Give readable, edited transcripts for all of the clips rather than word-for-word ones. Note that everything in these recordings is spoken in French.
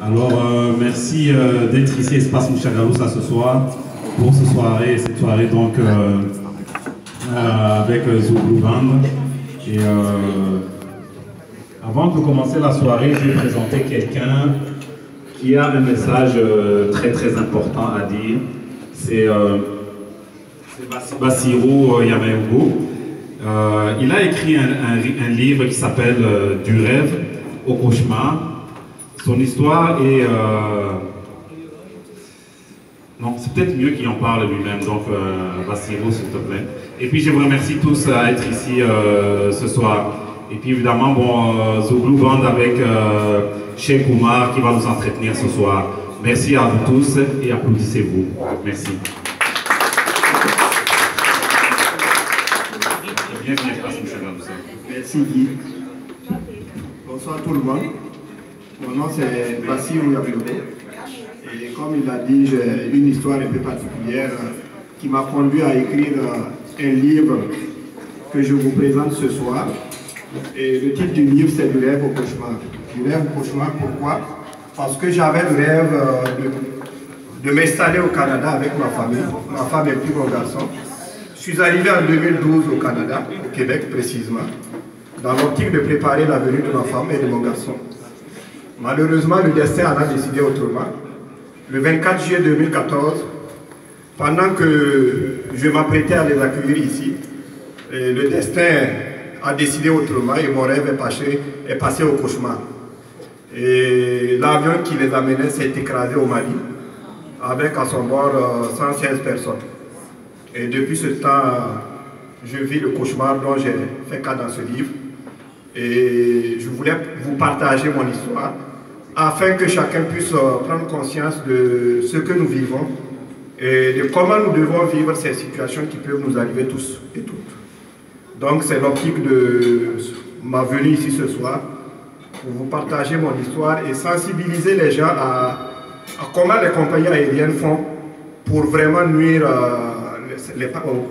Alors, merci d'être ici, Espace Moussa Galousa, ce soir, pour cette soirée donc avec Zouglou Band. Et avant de commencer la soirée, je vais présenter quelqu'un qui a un message très très important à dire. C'est Bassirou Yamaougou. Il a écrit un livre qui s'appelle Du rêve au cauchemar. Son histoire est... Non, c'est peut-être mieux qu'il en parle lui-même, donc Bassirou, s'il te plaît. Et puis je vous remercie tous d'être ici ce soir. Et puis évidemment, bon, Zouglou Band avec Cheikh Oumar qui va nous entretenir ce soir. Merci à vous tous et applaudissez-vous. Merci. Bienvenue, merci Guy. Bonsoir tout le monde. Mon nom c'est Bassirou Yamaougou. Et comme il a dit, j'ai une histoire un peu particulière qui m'a conduit à écrire un livre que je vous présente ce soir. Et le titre du livre c'est Du rêve au cauchemar. Du rêve au cauchemar, pourquoi? Parce que j'avais le rêve de m'installer au Canada avec ma famille, ma femme et puis mon garçon. Je suis arrivé en 2012 au Canada, au Québec précisément, dans l'optique de préparer la venue de ma femme et de mon garçon. Malheureusement, le destin en a décidé autrement. Le 24 juillet 2014, pendant que je m'apprêtais à les accueillir ici, le destin a décidé autrement et mon rêve est passé au cauchemar. Et l'avion qui les amenait s'est écrasé au Mali, avec à son bord 116 personnes. Et depuis ce temps, je vis le cauchemar dont j'ai fait cas dans ce livre. Et je voulais vous partager mon histoire, afin que chacun puisse prendre conscience de ce que nous vivons et de comment nous devons vivre ces situations qui peuvent nous arriver tous et toutes. Donc c'est l'optique de ma venue ici ce soir, pour vous partager mon histoire et sensibiliser les gens à comment les compagnies aériennes font pour vraiment nuire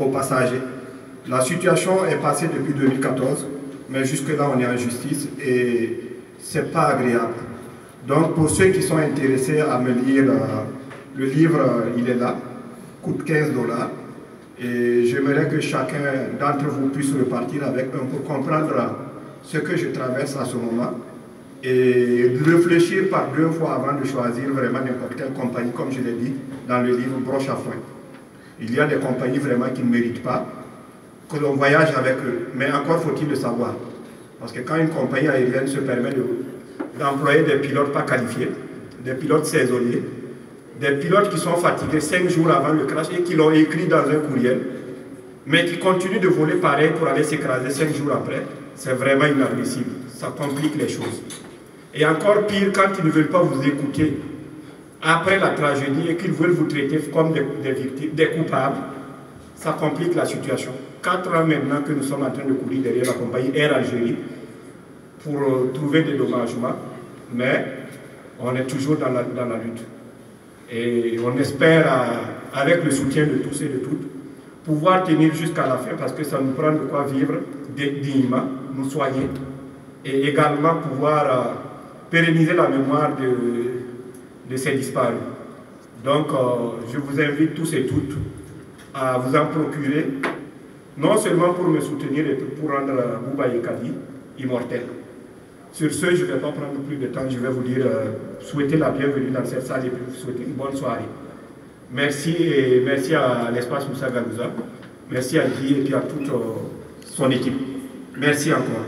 aux passagers. La situation est passée depuis 2014, mais jusque-là on est en justice et c'est pas agréable. Donc pour ceux qui sont intéressés à me lire, le livre il est là, coûte 15 $. Et j'aimerais que chacun d'entre vous puisse repartir avec un pour comprendre ce que je traverse à ce moment et réfléchir par deux fois avant de choisir vraiment n'importe quelle compagnie, comme je l'ai dit dans le livre Broche à foin. Il y a des compagnies vraiment qui ne méritent pas que l'on voyage avec eux, mais encore faut-il le savoir. Parce que quand une compagnie aérienne se permet d'employer des pilotes pas qualifiés, des pilotes saisonniers, des pilotes qui sont fatigués 5 jours avant le crash et qui l'ont écrit dans un courriel, mais qui continuent de voler pareil pour aller s'écraser 5 jours après, c'est vraiment inadmissible. Ça complique les choses. Et encore pire, quand ils ne veulent pas vous écouter après la tragédie et qu'ils veulent vous traiter comme des victimes, des coupables, ça complique la situation. 4 ans maintenant que nous sommes en train de courir derrière la compagnie Air Algérie pour trouver des dommagements, mais on est toujours dans la lutte. Et on espère, avec le soutien de tous et de toutes, pouvoir tenir jusqu'à la fin parce que ça nous prend de quoi vivre dignement, nous soigner et également pouvoir pérenniser la mémoire de ces disparus. Donc je vous invite tous et toutes à vous en procurer, non seulement pour me soutenir et pour rendre Bouba Yekadi immortel. Sur ce, je ne vais pas prendre plus de temps, je vais vous dire souhaiter la bienvenue dans cette salle et puis vous souhaiter une bonne soirée. Merci et merci à l'Espace Moussa Galousa, merci à Guy et puis à toute son équipe. Merci encore.